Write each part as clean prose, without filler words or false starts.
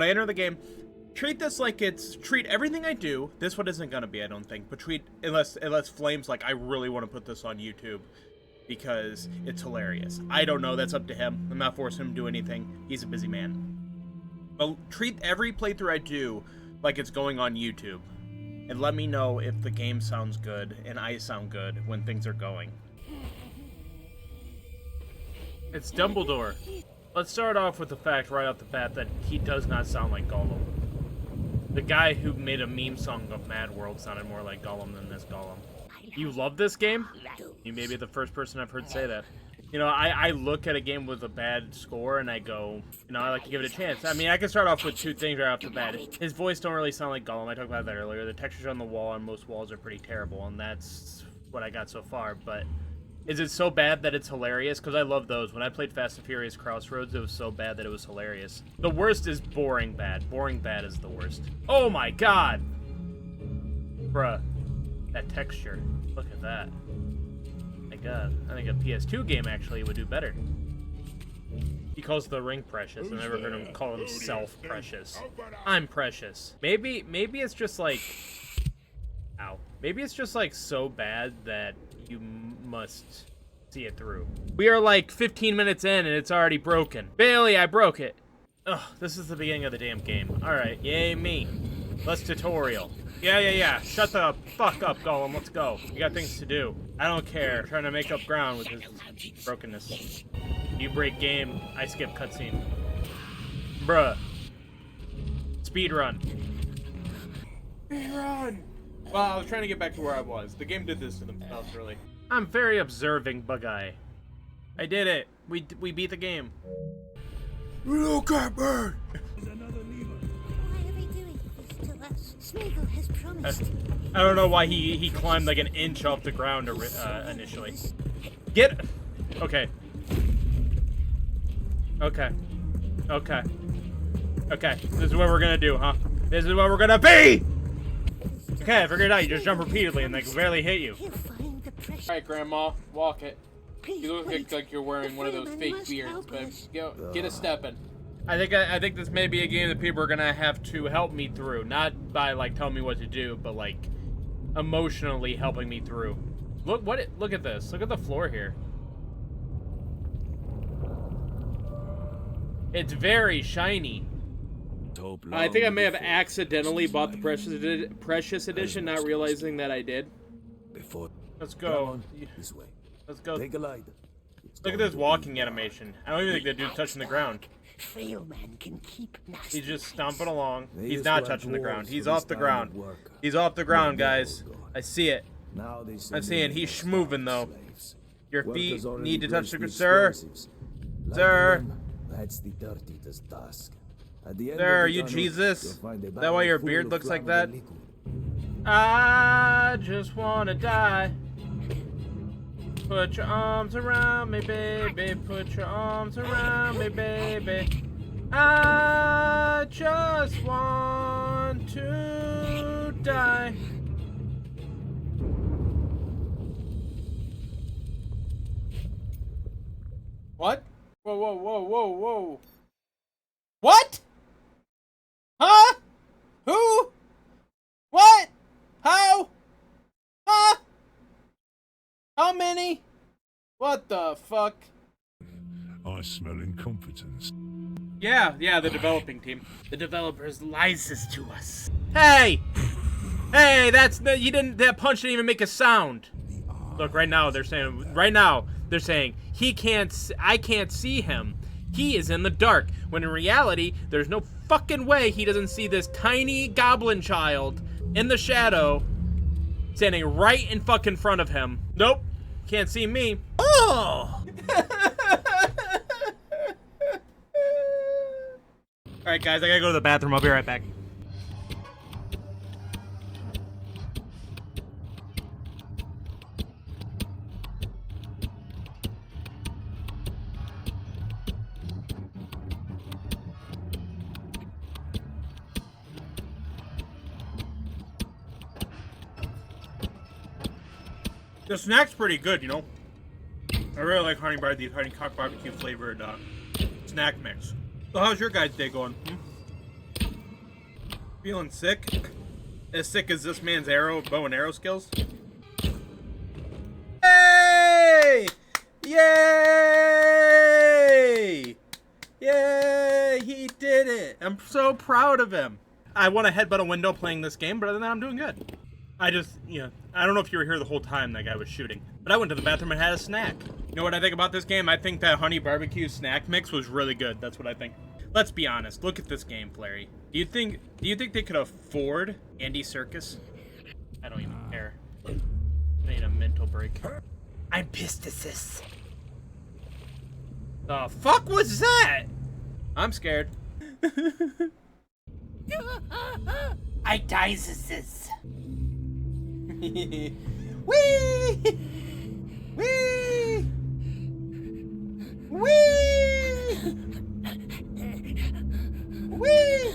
When I enter the game, treat this like treat everything I do. This one isn't gonna be, I don't think, but unless Flames like I really want to put this on YouTube because it's hilarious. I don't know. That's up to him. I'm not forcing him to do anything. He's a busy man. But treat every playthrough I do like it's going on YouTube, and let me know if the game sounds good and I sound good when things are going. It's Dumbledore. Let's start off with the fact right off the bat that he does not sound like Gollum. The guy who made a meme song of Mad World sounded more like Gollum than this Gollum. You love this game? You may be the first person I've heard say that. You know, I look at a game with a bad score and I go, you know, I like to give it a chance. I mean, I can start off with two things right off the bat. His voice don't really sound like Gollum. I talked about that earlier. The textures on the wall on most walls are pretty terrible, and that's what I got so far. But is it so bad that it's hilarious? Because I love those. When I played Fast and Furious Crossroads, it was so bad that it was hilarious. The worst is boring bad. Boring bad is the worst. Oh my god! Bruh. That texture. Look at that. My god. I think a PS2 game actually would do better. He calls the ring precious. I've never heard him call himself precious. I'm precious. Maybe it's just like... Ow. Maybe it's just like so bad that you must see it through. We are like 15 minutes in and it's already broken. Bailey, I broke it. Ugh, this is the beginning of the damn game. Alright, yay me. Let's tutorial. Yeah. Shut the fuck up, Gollum. Let's go. We got things to do. I don't care. I'm trying to make up ground with his brokenness. You break game, I skip cutscene. Bruh. Speedrun. Speedrun! Well, I was trying to get back to where I was. The game did this to themselves, really. I'm very observing, Bug-Eye. I did it. We beat the game. Look at me! Why are they doing this to us? Smeagol has promised. I don't know why he climbed like an inch off the ground initially. Get... Okay. Okay. This is what we're gonna do, huh? This is what we're gonna be! Okay, I figured it out. You just jump repeatedly and they can barely hit you. Alright, Grandma. Walk it. You look like you're wearing one of those fake beards, but get a step in. I think this may be a game that people are gonna have to help me through, not by like telling me what to do, but like emotionally helping me through. Look at this. Look at the floor here. It's very shiny. I think I may have accidentally bought the Precious Edition, not realizing that I did. Let's go. Let's go. Look at this walking animation. I don't even think that dude's touching the ground. He's just stomping along. He's not touching the ground. He's off the ground. He's off the ground, guys. I see it. I'm seeing he's schmoving though. Your feet need to touch the ground, sir. Sir. Sir, are you Jesus? Is that why your beard looks like that? I just wanna die. Put your arms around me, baby. Put your arms around me, baby. I just want to die. What? Whoa. What? Huh? Who? What? How? Huh? How many? What the fuck? I smell incompetence. Yeah, the developing team. The developers lies this to us. Hey! Hey, that punch didn't even make a sound. Look, right now they're saying I can't see him. He is in the dark. When in reality, there's no fucking way he doesn't see this tiny goblin child in the shadow standing right in fucking front of him. Nope. Can't see me. Oh! Alright guys, I gotta go to the bathroom. I'll be right back. The snack's pretty good, you know. I really like Honey Cock Barbecue flavored snack mix. So how's your guys' day going? Feeling sick? As sick as this man's bow and arrow skills? Yay! Yay! Yay! He did it! I'm so proud of him. I want to headbutt a window playing this game, but other than that, I'm doing good. I just, I don't know if you were here the whole time that guy was shooting, but I went to the bathroom and had a snack. You know what I think about this game? I think that honey barbecue snack mix was really good. That's what I think. Let's be honest. Look at this game, Flary. Do you think they could afford Andy Serkis? I don't even care. I need a mental break. I'm pissed at this. The fuck was that? I'm scared. I dies at this. Wee! Wee! Wee! Wee!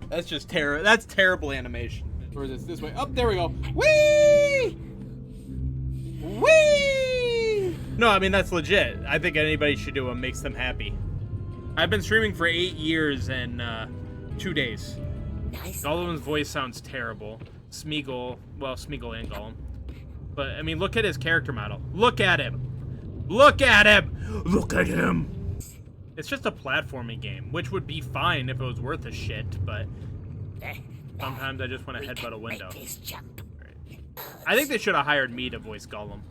That's just terrible. That's terrible animation. Or this way. Oh, there we go. Wee! Wee! No, I mean that's legit. I think anybody should do what makes them happy. I've been streaming for 8 years and 2 days. Nice. Gollum's voice sounds terrible. Smeagol and Gollum. But I mean, look at his character model. Look at him. Look at him. Look at him. It's just a platforming game, which would be fine if it was worth a shit, but sometimes I just want to headbutt a window. Right. I think they should have hired me to voice Gollum.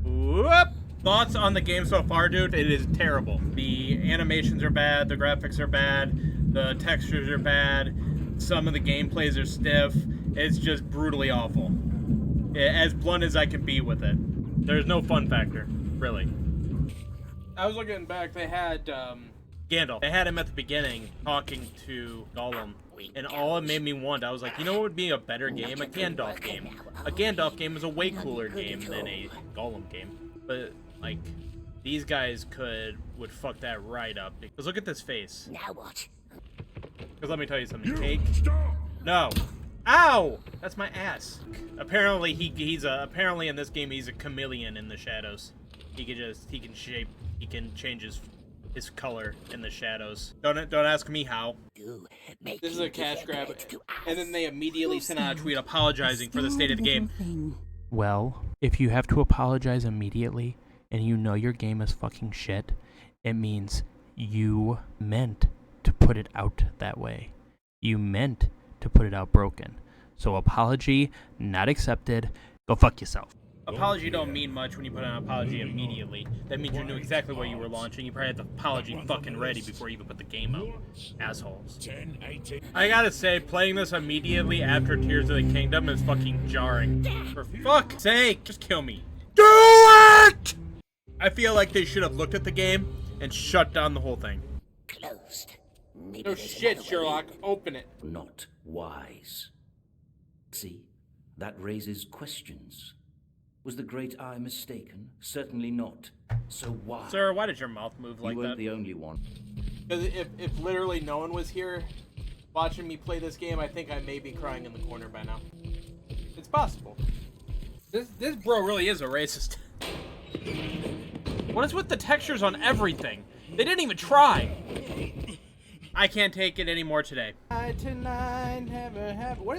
Whoop! Thoughts on the game so far, dude? It is terrible. The animations are bad, the graphics are bad, the textures are bad, some of the gameplays are stiff. It's just brutally awful. As blunt as I can be with it. There's no fun factor, really. I was looking back, they had Gandalf. They had him at the beginning talking to Gollum. And all it made me want, I was like, you know what would be a better game? A Gandalf game. A Gandalf game is a way cooler game than a Gollum game. But, like, these guys would fuck that right up. Because look at this face. Now what? Because let me tell you something. Cake? No. Ow! That's my ass. Apparently, apparently in this game, he's a chameleon in the shadows. He can change his color in the shadows. Don't ask me how. This is a cash grab. And then they immediately sent out a tweet apologizing for the state of the game. Well, if you have to apologize immediately and you know your game is fucking shit, it means you meant to put it out that way. You meant to put it out broken. So apology not accepted. Go fuck yourself. Apology don't mean much when you put an apology immediately. That means you knew exactly what you were launching. You probably had the apology fucking ready before you even put the game out. Assholes. I gotta say, playing this immediately after Tears of the Kingdom is fucking jarring. For fuck's sake, just kill me. Do it! I feel like they should have looked at the game and shut down the whole thing. Closed. No shit, Sherlock. Open it. Not wise. See, that raises questions. Was the great eye mistaken? Certainly not. So why? Sir, why did your mouth move like You weren't that? the only one. Because if literally no one was here watching me play this game, I think I may be crying in the corner by now. It's possible. This bro really is a racist. What is with the textures on everything? They didn't even try. I can't take it anymore today. Where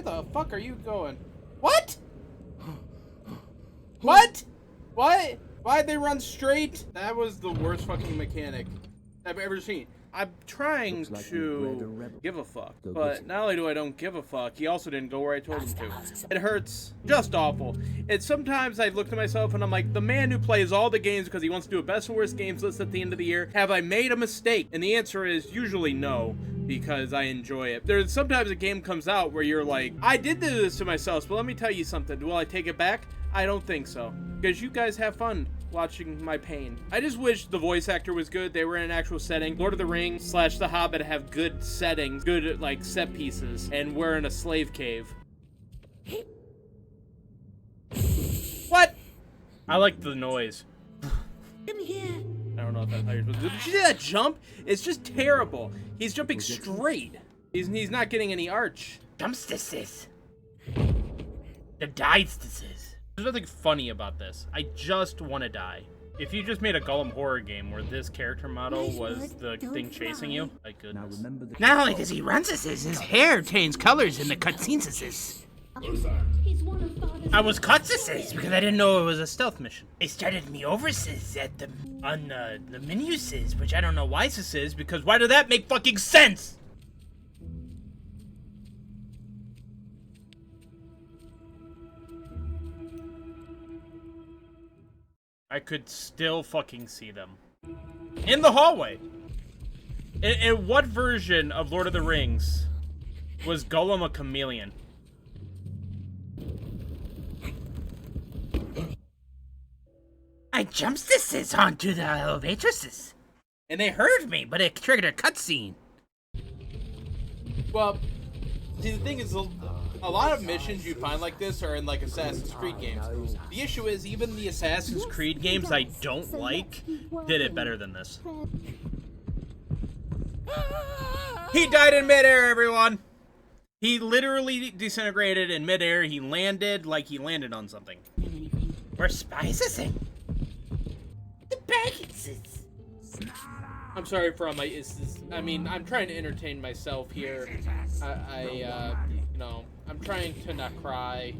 the fuck are you going? What? What? What? Why'd they run straight? That was the worst fucking mechanic I've ever seen. I'm trying to give a fuck, but not only do I don't give a fuck, he also didn't go where I told him to. It hurts. Just awful. It's sometimes I look to myself and I'm like, the man who plays all the games because he wants to do a best and worst games list at the end of the year, have I made a mistake? And the answer is usually no, because I enjoy it. There's sometimes a game comes out where you're like, I did do this to myself, but let me tell you something. Will I take it back? I don't think so. Because you guys have fun watching my pain. I just wish the voice actor was good. They were in an actual setting. Lord of the Rings / The Hobbit have good settings, good like set pieces, and we're in a slave cave. What? I like the noise. Come here. I don't know if that's how you're supposed to do it. Did you see that jump? It's just terrible. He's jumping straight. He's not getting any arch. Jumpstices. The dice. There's nothing funny about this. I just want to die. If you just made a Gollum horror game where this character model was the thing chasing you, my goodness. Remember the Not only does he run, his hair changes colors in the cutscenes. I was cut because I didn't know it was a stealth mission. They started me over On the menu which I don't know why this is, because why did that make fucking sense? I could still fucking see them. In the hallway! In what version of Lord of the Rings was Gollum a chameleon? I jumped onto the elevators. And they heard me, but it triggered a cutscene. Well, see, the thing is, a lot of missions you find like this are in, like, Assassin's Creed games. The issue is, even the Assassin's Creed games I don't like did it better than this. He died in midair, everyone! He literally disintegrated in midair. He landed like he landed on something. We're spices. The baggies. I'm sorry for all my I mean, I'm trying to entertain myself here. You know, I'm trying to not cry.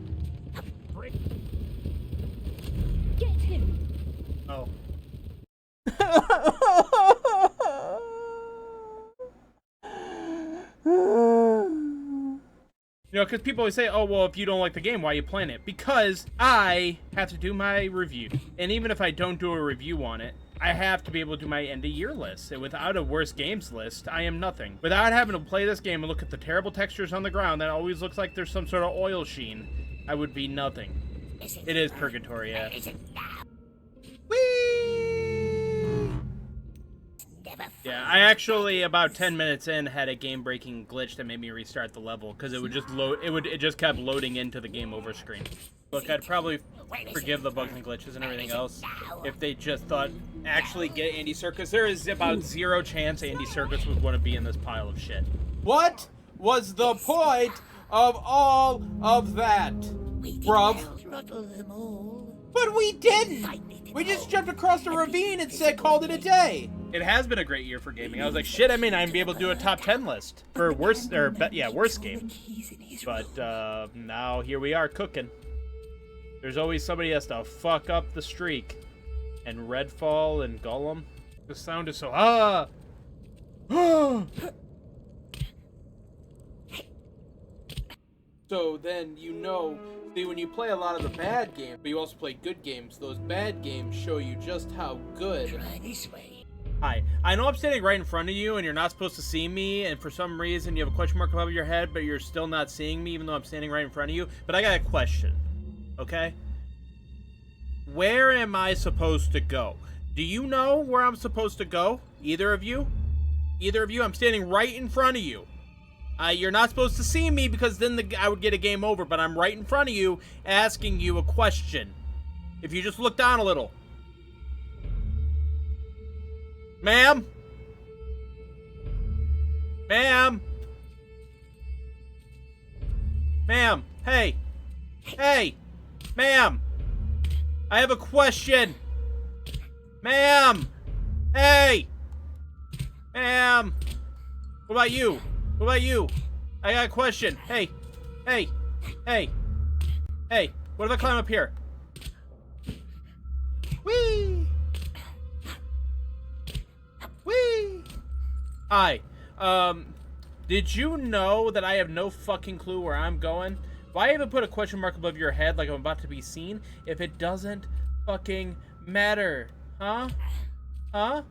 Get him. Oh. You know, because people always say, oh, well, if you don't like the game, why are you playing it? Because I have to do my review. And even if I don't do a review on it, I have to be able to do my end-of-year list. And without a worst games list, I am nothing. Without having to play this game and look at the terrible textures on the ground that always looks like there's some sort of oil sheen, I would be nothing. It is purgatory, yeah. Yeah, I actually, about 10 minutes in, had a game-breaking glitch that made me restart the level, because it would just load, it just kept loading into the game over screen. Look, I'd probably forgive the bugs and glitches and everything else if they just thought, actually get Andy Serkis. There is about 0 chance Andy Serkis would want to be in this pile of shit. What was the point of all of that, bruv? But we didn't! We just jumped across the ravine and called it a day! It has been a great year for gaming. I was like, shit, I mean, I'd be able to do a top 10 list for worst game. But, now here we are cooking. There's always somebody who has to fuck up the streak. And Redfall and Gollum. The sound is so, So then, you know, see, when you play a lot of the bad games, but you also play good games, those bad games show you just how good. Hi, I know I'm standing right in front of you and you're not supposed to see me, and for some reason you have a question mark above your head, but you're still not seeing me even though I'm standing right in front of you. But I got a question, okay? Where am I supposed to go? Do you know where I'm supposed to go? Either of you? Either of you? I'm standing right in front of you. You're not supposed to see me because then I would get a game over, but I'm right in front of you asking you a question. If you just look down a little. Ma'am? Ma'am? Ma'am? Hey! Hey! Ma'am! I have a question! Ma'am! Hey! Ma'am! What about you? What about you? I got a question. Hey! Hey! Hey! Hey! What if I climb up here? Whee! Whee! Hi. Did you know that I have no fucking clue where I'm going? Why even put a question mark above your head like I'm about to be seen if it doesn't fucking matter? Huh? Huh?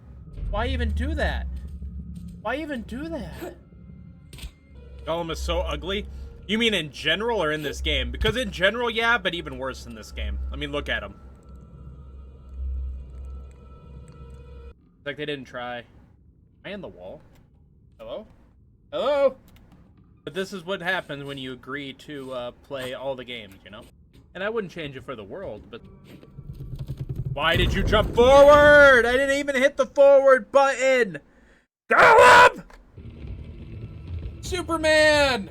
Why even do that? Why even do that? Gollum is so ugly? You mean in general or in this game? Because in general, yeah, but even worse in this game. I mean, look at him. It's like they didn't try. Am I in the wall? Hello? Hello? But this is what happens when you agree to play all the games, you know? And I wouldn't change it for the world, but... Why did you jump forward? I didn't even hit the forward button! Gollum! Superman!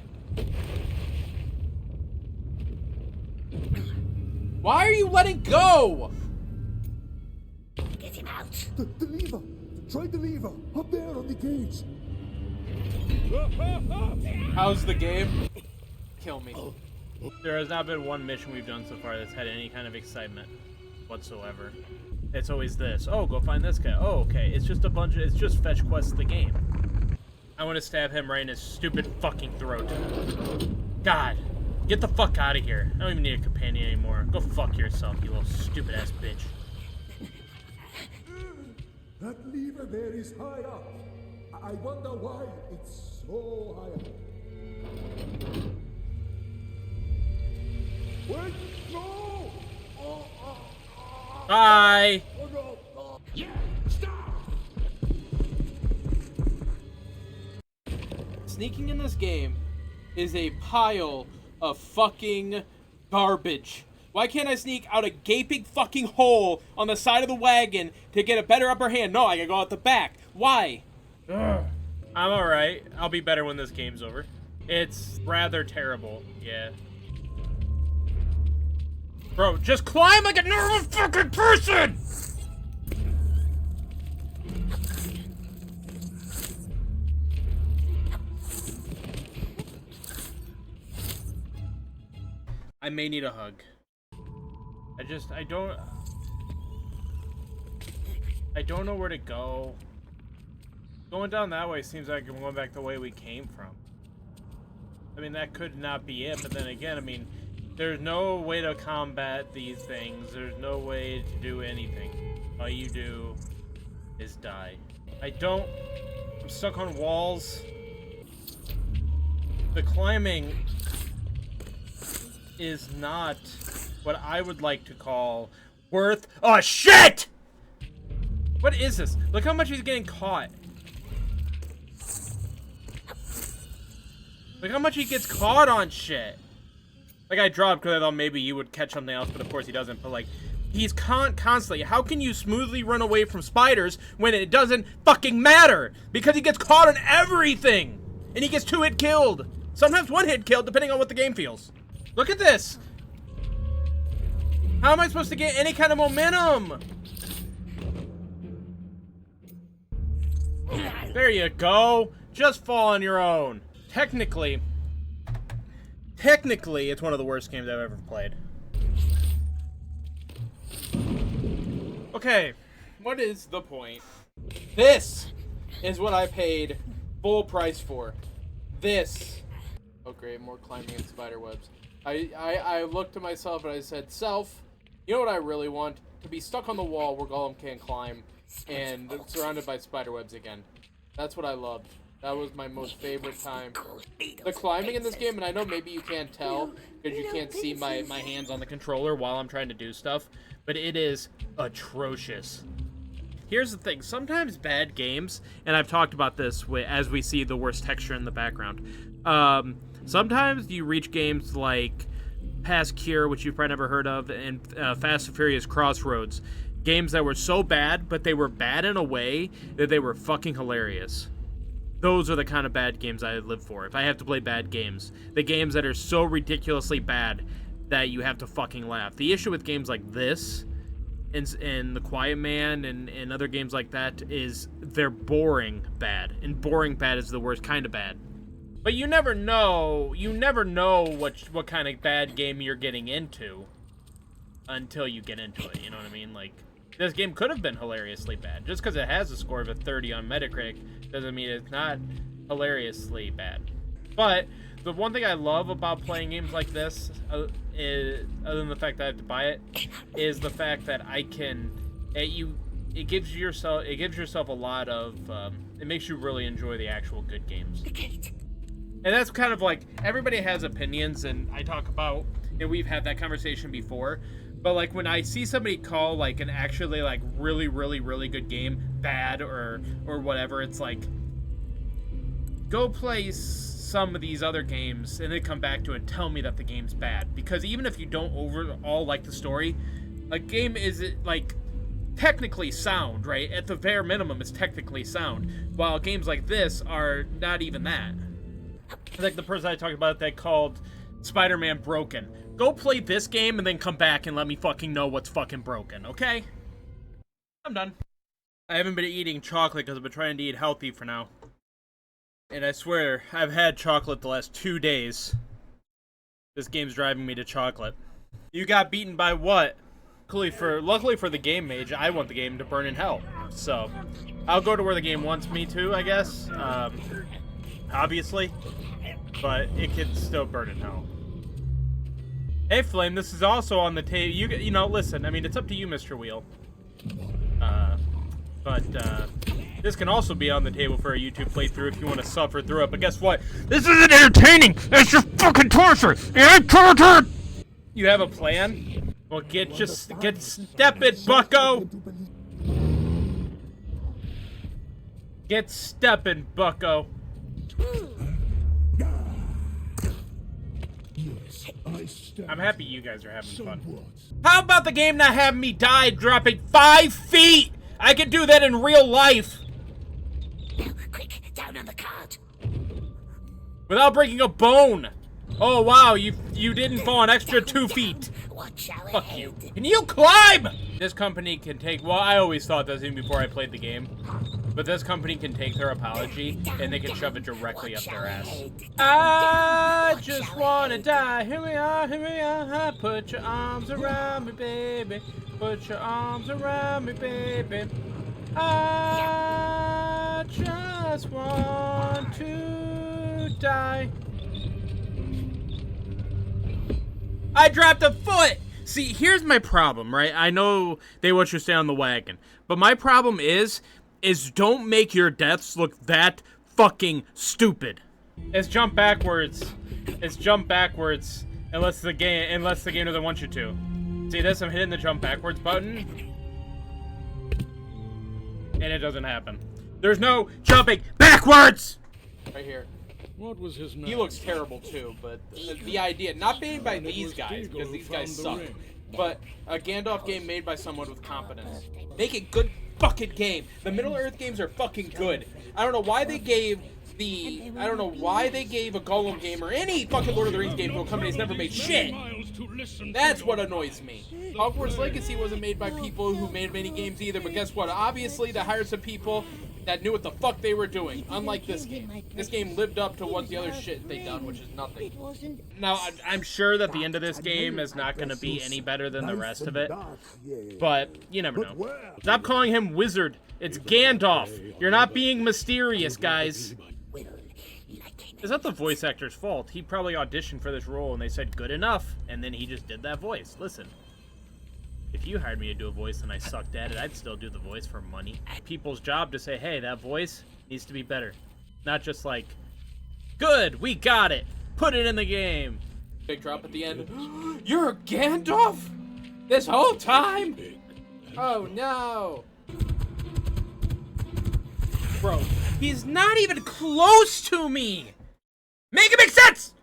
Why are you letting go? get him out. The lever! Try the lever! Up there on the cage! How's the game? Kill me. There has not been one mission we've done so far that's had any kind of excitement whatsoever. It's always this. Oh, go find this guy. Oh, okay. It's just a bunch of... It's just fetch quests the game. I want to stab him right in his stupid fucking throat. God. Get the fuck out of here. I don't even need a companion anymore. Go fuck yourself, you little stupid ass bitch. That lever there is high up. I wonder why it's so high up. Wait! No! Bye! Oh no! Oh. Sneaking in this game is a pile of fucking garbage. Why can't I sneak out a gaping fucking hole on the side of the wagon to get a better upper hand? No, I gotta go out the back. Why? Ugh. I'm alright. I'll be better when this game's over. It's rather terrible, yeah. Bro, just climb like a normal fucking person! I may need a hug. I don't know where to go. Going down that way seems like I'm going back the way we came from. I mean, that could not be it, but then again, I mean, there's no way to combat these things. There's no way to do anything. All you do is die. I'm stuck on walls. The climbing is not what I would like to call worth a shit! What is this? Look how much he's getting caught. Look how much he gets caught on shit. Like, I dropped because I thought maybe you would catch something else, but of course he doesn't. But, like, he's constantly... How can you smoothly run away from spiders when it doesn't fucking matter? Because he gets caught on everything! And he gets 2-hit killed. Sometimes 1-hit killed, depending on what the game feels. Look at this! How am I supposed to get any kind of momentum? There you go. Just fall on your own. Technically, it's one of the worst games I've ever played. Okay, what is the point? This is what I paid full price for. This. Oh great, more climbing and spider webs. I looked to myself and I said, self, you know what I really want? To be stuck on the wall where Gollum can't climb and surrounded by spider webs again. That's what I loved. That was my most favorite time. The climbing in this game, and I know maybe you can't tell because you can't see my hands on the controller while I'm trying to do stuff, but it is atrocious. Here's the thing. Sometimes bad games, and I've talked about this as we see the worst texture in the background. Sometimes you reach games like Past Cure, which you've probably never heard of, and Fast and Furious Crossroads. Games that were so bad, but they were bad in a way that they were fucking hilarious. Those are the kind of bad games I live for. If I have to play bad games. The games that are so ridiculously bad that you have to fucking laugh. The issue with games like this, and The Quiet Man, and other games like that, is they're boring bad. And boring bad is the worst kind of bad. But you never know what kind of bad game you're getting into until you get into it, you know what I mean? Like, this game could have been hilariously bad. Just because it has a score of a 30 on Metacritic doesn't mean it's not hilariously bad. But the one thing I love about playing games like this, is, other than the fact that I have to buy it, is the fact that I can... It gives yourself a lot of... it makes you really enjoy the actual good games. And that's kind of like, everybody has opinions, and I talk about, and we've had that conversation before, but like when I see somebody call like an actually like really, really, really good game bad or whatever, it's like, go play some of these other games and then come back to it and tell me that the game's bad. Because even if you don't overall like the story, a game is like technically sound, right? At the bare minimum, it's technically sound. While games like this are not even that. Like the person I talked about that called Spider-Man broken. Go play this game and then come back and let me fucking know what's fucking broken, okay? I'm done. I haven't been eating chocolate because I've been trying to eat healthy for now. And I swear, I've had chocolate the last 2 days. This game's driving me to chocolate. You got beaten by what? Luckily for the game mage, I want the game to burn in hell. So, I'll go to where the game wants me to, I guess. Obviously. But it can still burn in hell. Hey, Flame, this is also on the table. You know, listen, I mean, it's up to you, Mr. Wheel. This can also be on the table for a YouTube playthrough if you want to suffer through it. But guess what? This isn't entertaining! It's just fucking torture! It's torture! You have a plan? Well, get step it, bucko! Get steppin', bucko. I'm happy you guys are having fun. How about the game not having me die dropping 5 feet? I could do that in real life. Now, quick, down on the cart. Without breaking a bone. Oh, wow, you didn't fall an extra 2 feet. Watch out Fuck ahead. you. Can you climb? This company can take, well, I always thought this even before I played the game. But this company can take their apology and they can shove it directly up their ass. I just wanna die. Here we are. Put your arms around me, baby. Put your arms around me, baby. I just want to die. I dropped a foot! See, here's my problem, right? I know they want you to stay on the wagon. But my problem is don't make your deaths look that fucking stupid. It's jump backwards. It's jump backwards. Unless the game doesn't want you to. See this? I'm hitting the jump backwards button. And it doesn't happen. There's no jumping backwards! Right here. What was his name? He looks terrible too, but the idea, not made by these guys, because these guys suck, but a Gandalf game made by someone with competence. Make a good fucking game. The Middle-earth games are fucking good. I don't know why they gave a Gollum game or any fucking Lord of the Rings game to a company that's never made shit. That's what annoys me. Hogwarts Legacy wasn't made by people who made many games either, but guess what? Obviously, they hired some people that knew what the fuck they were doing, unlike this game. This game lived up to what the other shit they done, which is nothing. Now, I'm sure that the end of this game is not going to be any better than the rest of it, but you never know. Stop calling him Wizard. It's Gandalf. You're not being mysterious, guys. Is that the voice actor's fault? He probably auditioned for this role and they said good enough, and then he just did that voice. Listen. If you hired me to do a voice and I sucked at it, I'd still do the voice for money. People's job to say, hey, that voice needs to be better. Not just like, good, we got it. Put it in the game. Big drop at the end. You're Gandalf? This whole time? Oh no. Bro, he's not even close to me. Make it make sense!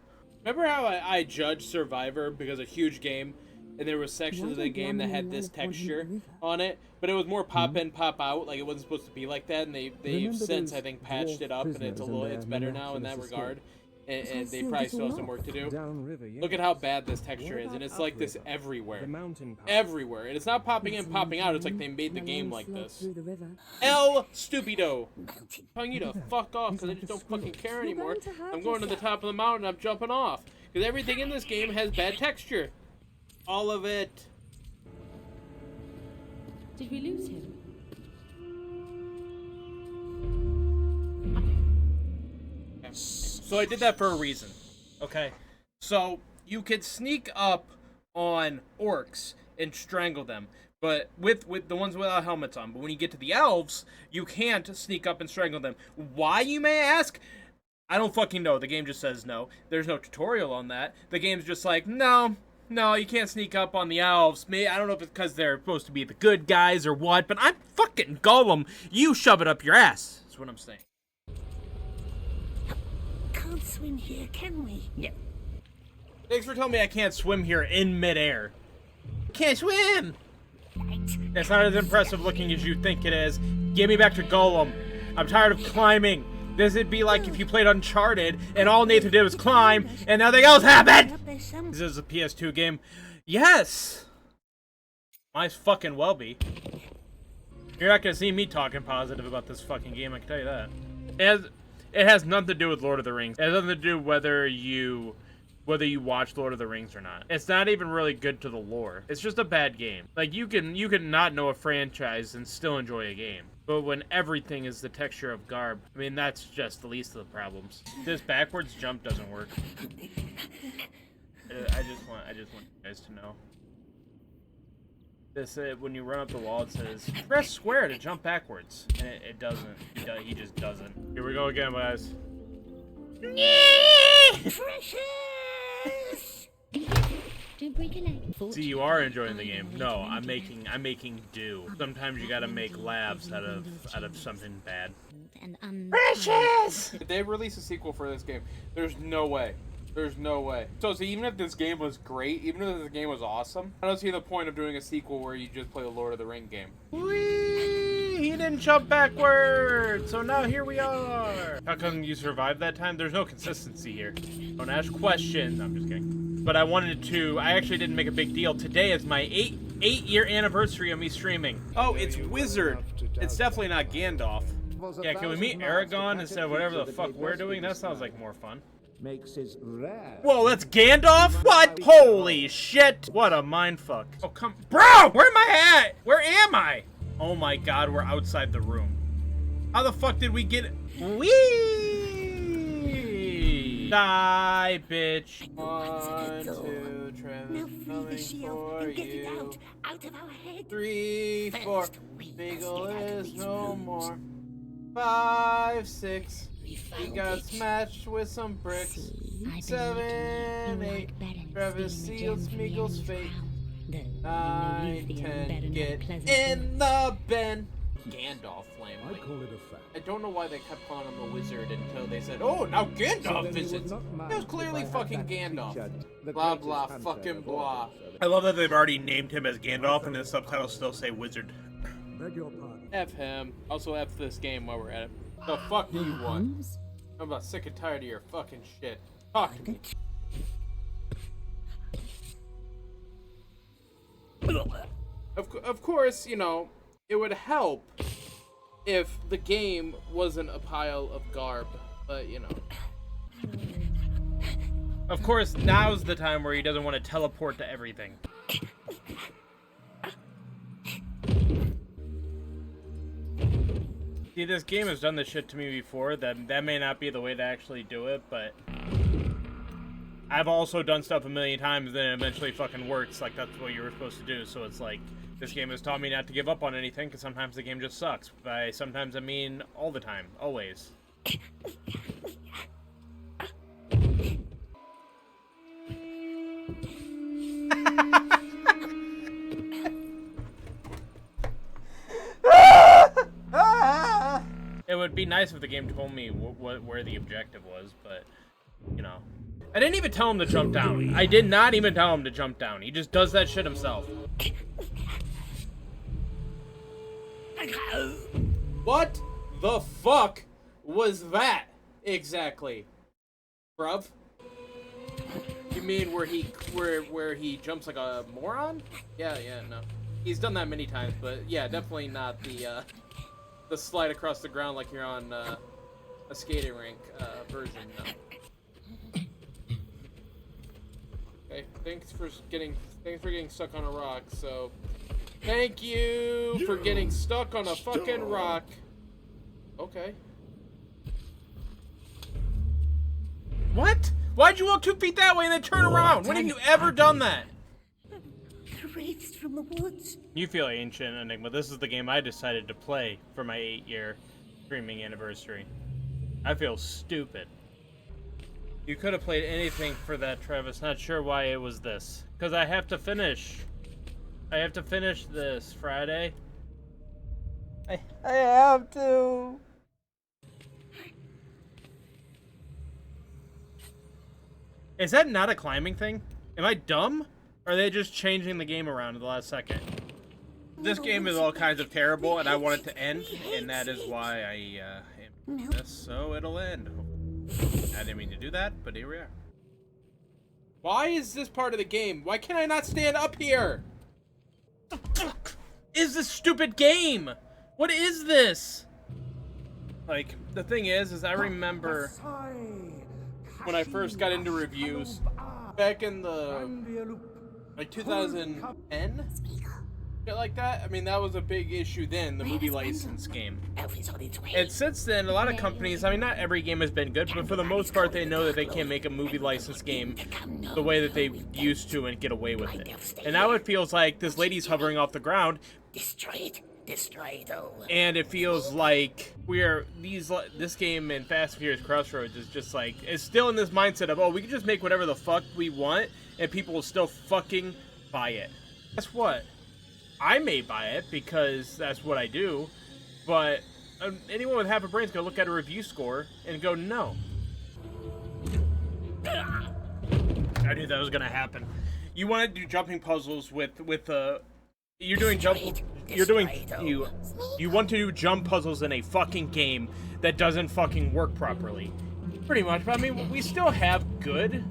Remember how I judged Survivor because a huge game? And there were sections of the game that had this texture on it, but it was more pop in, pop out. Like it wasn't supposed to be like that. And they've since I think patched it up, and it's better now in that regard. And they probably still have some work to do. Look at how bad this texture is, and it's like this everywhere, everywhere. And it's not popping in, popping out. It's like they made the game like this. El Stupido. I'm telling you to fuck off because I just don't fucking care anymore. I'm going to the top of the mountain. I'm jumping off because everything in this game has bad texture. All of it. Did we lose him? Okay. So I did that for a reason. Okay. So you could sneak up on orcs and strangle them, but with the ones without helmets on. But when you get to the elves, you can't sneak up and strangle them. Why, you may ask? I don't fucking know. The game just says no. There's no tutorial on that. The game's just like, no, you can't sneak up on the elves. I don't know if it's because they're supposed to be the good guys or what, but I'm fucking Gollum. You shove it up your ass. That's what I'm saying. Can't swim here, can we? No. Thanks for telling me I can't swim here in midair. Can't swim! Right. That's not as impressive looking as you think it is. Get me back to Gollum. I'm tired of climbing. This would be like if you played Uncharted and all Nathan did was climb and nothing else happened! This is a PS2 game. Yes! Might fucking well be. You're not gonna see me talking positive about this fucking game, I can tell you that. It has nothing to do with Lord of the Rings. It has nothing to do whether you watch Lord of the Rings or not. It's not even really good to the lore. It's just a bad game. Like, you can not know a franchise and still enjoy a game. But when everything is the texture of garb, I mean, that's just the least of the problems. This backwards jump doesn't work. I just want you guys to know. This when you run up the wall, it says press square to jump backwards, and it doesn't. He just doesn't. Here we go again, guys. Precious! Don't break a leg. See, you are enjoying the game. No, I'm making do. Sometimes you gotta make labs out of something bad. Precious! If they release a sequel for this game, there's no way. There's no way. So even if this game was great, even if this game was awesome, I don't see the point of doing a sequel where you just play the Lord of the Ring game. Whee! He didn't jump backwards, so now here we are. How come you survived that time? There's no consistency here. Don't ask questions. I'm just kidding. But I actually didn't make a big deal. Today is my 8-year anniversary of me streaming. Oh, it's Wizard. It's definitely not Gandalf. Yeah, can we meet Aragorn instead of whatever the fuck we're doing? That sounds like more fun. Makes his rare. Whoa, that's Gandalf? What? Holy shit! What a mindfuck. Oh, come. Bro! Where am I at? Where am I? Oh my god, we're outside the room. How the fuck did we get it? Whee! Die, bitch. 1, 2, Now Travis, free the coming shield for and get it you. out of our head. 3, 4. First, we Beagle must get out of is these no rooms. more. 5, 6. We He found got it. smashed with some bricks. See, I 7, believed you. 8. You like better than Travis stealing seals the gem from Smeagol's Yanni's fate. crown. Though, 9, the 10. better Get not pleasant in thoughts. the bin. Gandalf flame. I call it a fact. I don't know why they kept calling him the wizard until they said, "Oh, now Gandalf visits." It was clearly fucking Gandalf. Blah blah fucking blah. I love that they've already named him as Gandalf and the subtitles still say wizard. Beg your pardon. F him. Also F this game while we're at it. The fuck do you want? Holmes? I'm about sick and tired of your fucking shit. Talk to me. Of course, you know, it would help if the game wasn't a pile of garb, but you know. Of course, now's the time where he doesn't want to teleport to everything. See, this game has done this shit to me before. That may not be the way to actually do it, but I've also done stuff a million times, then it eventually fucking works. Like, that's what you were supposed to do. So it's like, this game has taught me not to give up on anything, because sometimes the game just sucks. By sometimes I mean all the time. Always. It would be nice if the game told me where the objective was, but, you know. I didn't even tell him to jump down. I did not even tell him to jump down. He just does that shit himself. What the fuck was that exactly, bruv? You mean where he jumps like a moron? Yeah, no. He's done that many times, but yeah, definitely not the slide across the ground like you're on a skating rink version. No. Okay, thanks for getting stuck on a rock. So, thank you for getting stuck on a fucking rock. Okay. What? Why'd you walk 2 feet that way and then turn around? When have you ever done that? The wraiths from the woods. You feel ancient, Enigma. This is the game I decided to play for my 8-year streaming anniversary. I feel stupid. You could have played anything for that, Travis. Not sure why it was this. Because I have to finish. I have to finish this Friday. I have to. Is that not a climbing thing? Am I dumb? Or are they just changing the game around at the last second? This game is all kinds of terrible, and I want it to end, and that is why I am doing this, so it'll end. I didn't mean to do that, but here we are. Why is this part of the game? Why can I not stand up here? What the fuck is this stupid game? What is this? Like, the thing is I remember when I first got into reviews back in the like 2010, shit like that. I mean, that was a big issue then, the movie license game. And since then, a lot of companies, I mean, not every game has been good, but for the most part, they know that they can't make a movie license game the way that they used to and get away with it. And now it feels like this lady's hovering off the ground. And it feels like this game in Fast and Furious Crossroads is just like, it's still in this mindset of, oh, we can just make whatever the fuck we want and people will still fucking buy it. Guess what? I may buy it because that's what I do, but anyone with half a brain is gonna look at a review score and go, no. I knew that was gonna happen. You want to do jumping puzzles with you want to do jump puzzles in a fucking game that doesn't fucking work properly. Pretty much, but I mean, we still have good.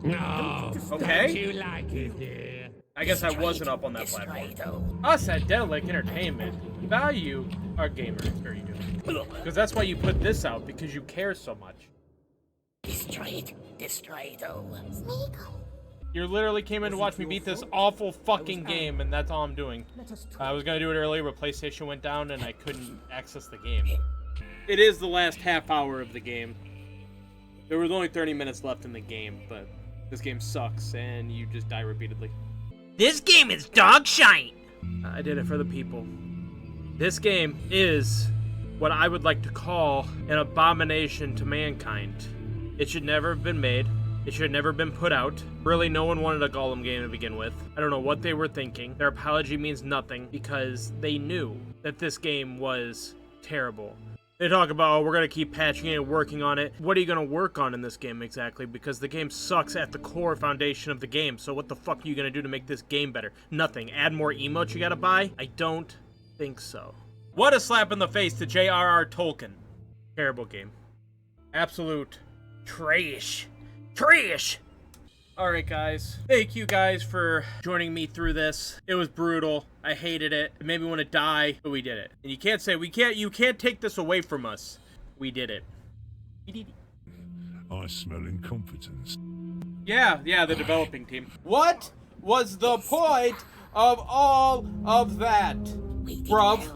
No. Okay. You like it, dear? I guess I wasn't up on that platform. Us at Delic Entertainment value our gamers. Very good. Because that's why you put this out, because you care so much. You literally came in to watch me beat this awful fucking game, and that's all I'm doing. I was gonna do it earlier, but PlayStation went down and I couldn't access the game. It is the last half hour of the game. There was only 30 minutes left in the game, but this game sucks, and you just die repeatedly. This game is dog shite. I did it for the people. This game is what I would like to call an abomination to mankind. It should never have been made. It should have never been put out. Really, no one wanted a Gollum game to begin with. I don't know what they were thinking. Their apology means nothing because they knew that this game was terrible. They talk about, oh, we're going to keep patching it and working on it. What are you going to work on in this game exactly? Because the game sucks at the core foundation of the game. So what the fuck are you going to do to make this game better? Nothing. Add more emotes you got to buy? I don't think so. What a slap in the face to J.R.R. Tolkien. Terrible game. Absolute trash. Trash! Alright guys, thank you guys for joining me through this. It was brutal. I hated it. It made me want to die, but we did it. And you can't say, you can't take this away from us. We did it. We did it. I smell incompetence. Yeah, the developing team. What was the point of all of that? Bruv.